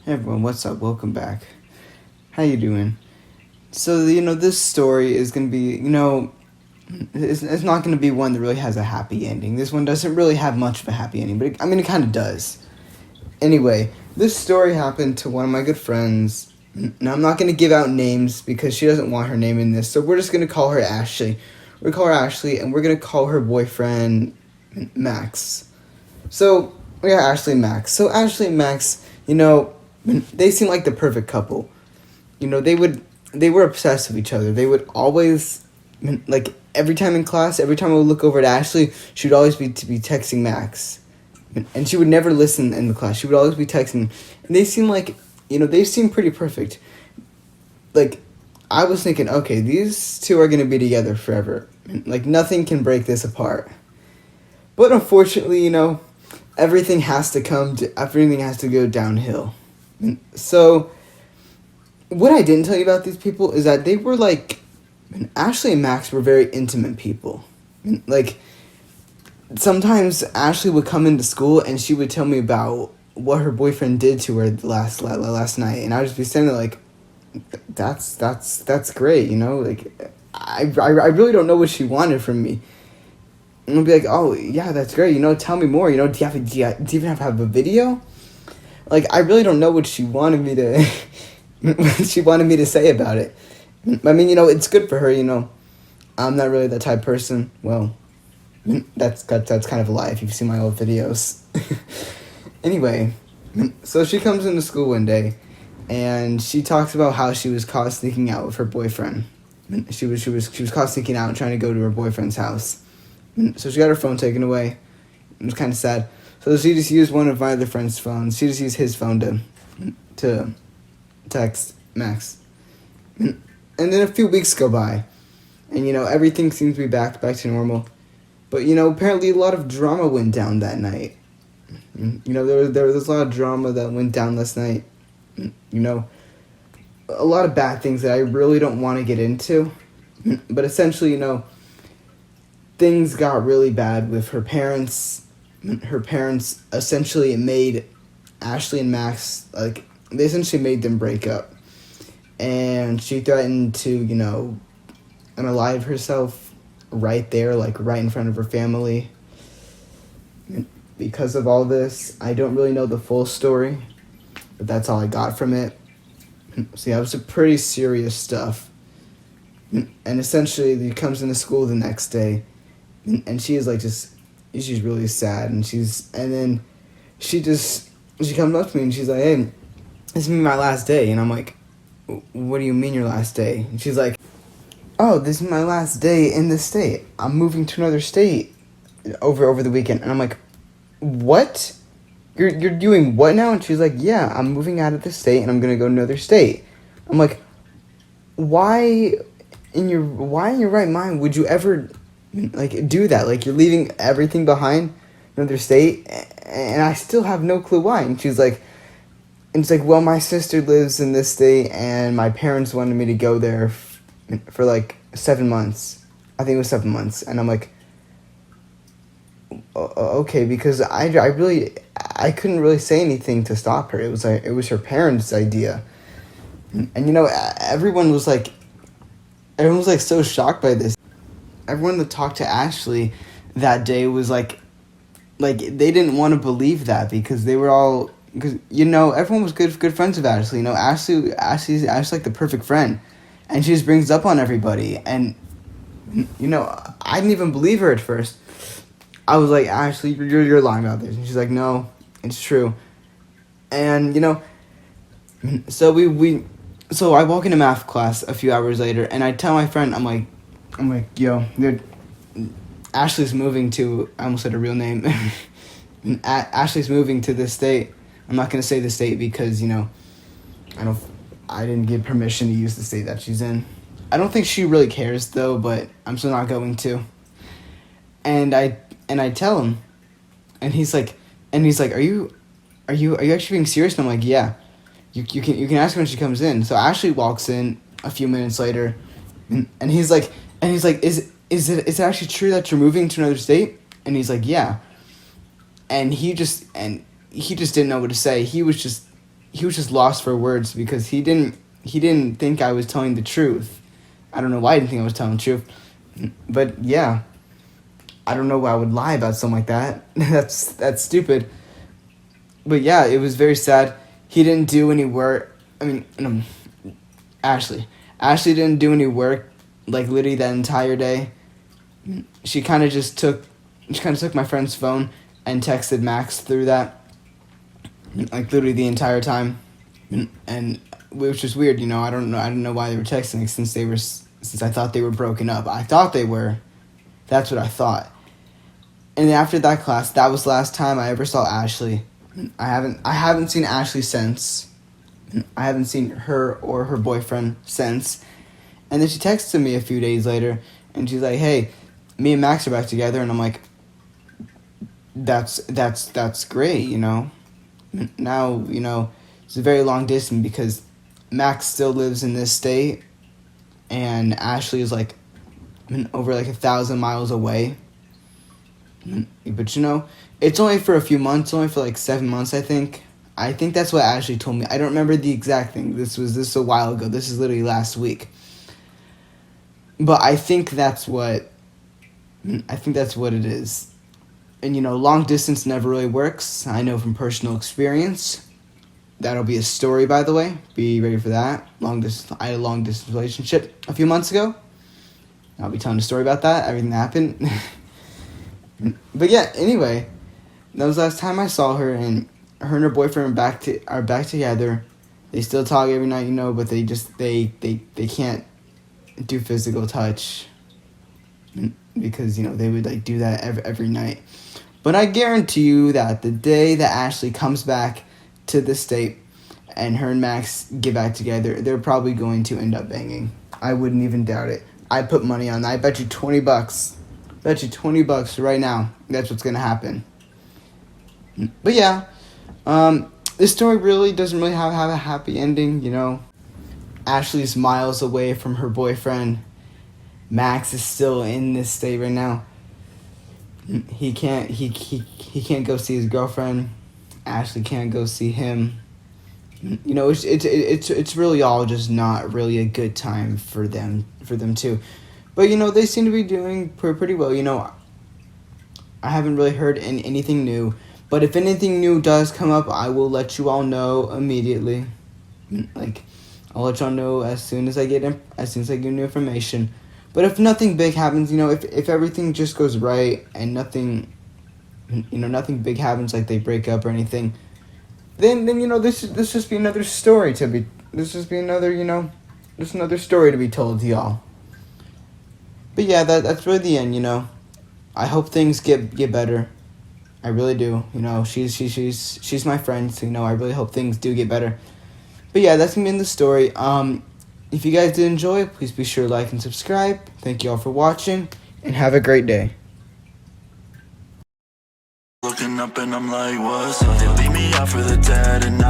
Hey everyone, what's up? Welcome back. How you doing? So, this story is going to be, it's not going to be one that really has a happy ending. This one doesn't really have much of a happy ending, but it kind of does. Anyway, this story happened to one of my good friends. Now, I'm not going to give out names because she doesn't want her name in this, so we're just going to call her Ashley. We're going to call her Ashley, and we're going to call her boyfriend Max. So, yeah, Ashley and Max. So, Ashley and Max, they seem like the perfect couple. They were obsessed with each other. They would always, like, every time in class, every time I would look over at Ashley, she would always be texting Max. And she would never listen in the class. She would always be texting. And they seem like, they seem pretty perfect. Like, I was thinking, okay, these two are going to be together forever. Like, nothing can break this apart. But unfortunately, everything has to go downhill. So, what I didn't tell you about these people is that they were like, Ashley and Max were very intimate people. Like, sometimes Ashley would come into school and she would tell me about what her boyfriend did to her last night, and I would just be saying like, that's great, like, I really don't know what she wanted from me. And I'll be like, oh yeah, that's great, tell me more, do you even have a video? Like, I really don't know what she wanted me to what she wanted me to say about it. I mean, it's good for her, I'm not really that type of person. Well, that's kind of a lie if you've seen my old videos. Anyway, so she comes into school one day, and she talks about how she was caught sneaking out with her boyfriend. She was caught sneaking out and trying to go to her boyfriend's house. So she got her phone taken away. It was kind of sad. So she just used one of my other friend's phones. She just used his phone to text Max. And then a few weeks go by, and everything seems to be back to normal. But apparently a lot of drama went down that night. There was a lot of drama that went down last night. A lot of bad things that I really don't want to get into. But essentially, things got really bad with her parents. Her parents essentially made Ashley and Max, like, they essentially made them break up. And she threatened to, unalive herself right there, like, right in front of her family. Because of all this, I don't really know the full story, but that's all I got from it. So yeah, it was a pretty serious stuff. And essentially, he comes into school the next day, and she is like she's really sad, and then she comes up to me and she's like, hey, this is my last day. And I'm like, what do you mean your last day? And she's like, oh, this is my last day in this state. I'm moving to another state over the weekend. And I'm like, what? You're doing what now? And she's like, yeah, I'm moving out of the state and I'm gonna go to another state. I'm like, why in your right mind would you ever, like, do that? Like, you're leaving everything behind, another state, and I still have no clue why. And she's like, well, my sister lives in this state, and my parents wanted me to go there for like 7 months. I think it was 7 months. And I'm like, okay, because I couldn't really say anything to stop her. It was her parents' idea. And everyone was so shocked by this. Everyone that talked to Ashley that day was like they didn't want to believe that, because they were all, because everyone was good friends with Ashley. Ashley's like the perfect friend, and she just brings up on everybody. And I didn't even believe her at first. I was like, Ashley, you're lying about this. And she's like, no, it's true. And so I walk into math class a few hours later, and I tell my friend, I'm like, yo, dude, Ashley's moving to, I almost said her real name. Ashley's moving to this state. I'm not gonna say the state because I didn't give permission to use the state that she's in. I don't think she really cares though, but I'm still not going to. And I tell him, and he's like, are you actually being serious? And I'm like, yeah. You can ask her when she comes in. So Ashley walks in a few minutes later, and he's like, is it actually true that you're moving to another state? And he's like, yeah. And he just didn't know what to say. He was just he was just lost for words because he didn't think I was telling the truth. I don't know why he didn't think I was telling the truth, but yeah, I don't know why I would lie about something like that. That's stupid. But yeah, it was very sad. He didn't do any work. I mean, Ashley didn't do any work, like literally that entire day. She kind of took my friend's phone and texted Max through that, like literally the entire time, and which was weird. I don't know why they were texting since I thought they were broken up. I thought they were. That's what I thought. And after that class, that was the last time I ever saw Ashley. I haven't seen Ashley since. I haven't seen her or her boyfriend since. And then she texted me a few days later, and she's like, "Hey, me and Max are back together." And I'm like, "That's great, Now, it's a very long distance because Max still lives in this state, and Ashley is like over like 1,000 miles away. But it's only for a few months, only for like 7 months, I think. I think that's what Ashley told me. I don't remember the exact thing. This was a while ago. This is literally last week. But I think that's what it is. And long distance never really works. I know from personal experience. That'll be a story, by the way. Be ready for that. I had a long distance relationship a few months ago. I'll be telling a story about that. Everything that happened. But yeah, anyway, that was the last time I saw her, and her boyfriend are back together. They still talk every night, but they can't do physical touch because they would like do that every night. But I guarantee you that the day that Ashley comes back to the state and her and Max get back together, they're probably going to end up banging. I wouldn't even doubt it. I put money on that. I bet you $20. Bet you $20 right now. That's what's gonna happen. But yeah, this story really doesn't really have a happy ending. Ashley's miles away from her boyfriend. Max is still in this state right now. He can't go see his girlfriend. Ashley can't go see him. It's really all just not really a good time for them too. But they seem to be doing pretty well. I haven't really heard anything new, but if anything new does come up, I will let you all know immediately. Like, I'll let y'all know as soon as I get new information. But if nothing big happens, if everything just goes right and nothing big happens, like they break up or anything, then this just be another story to be. This just be another just another story to be told to y'all. But yeah, that's really the end. I hope things get better. I really do. She's my friend, so I really hope things do get better. But yeah, that's gonna be in the story. If you guys did enjoy it, please be sure to like and subscribe. Thank you all for watching, and have a great day. Looking up and I'm like, what's up? They leave me out for the dead and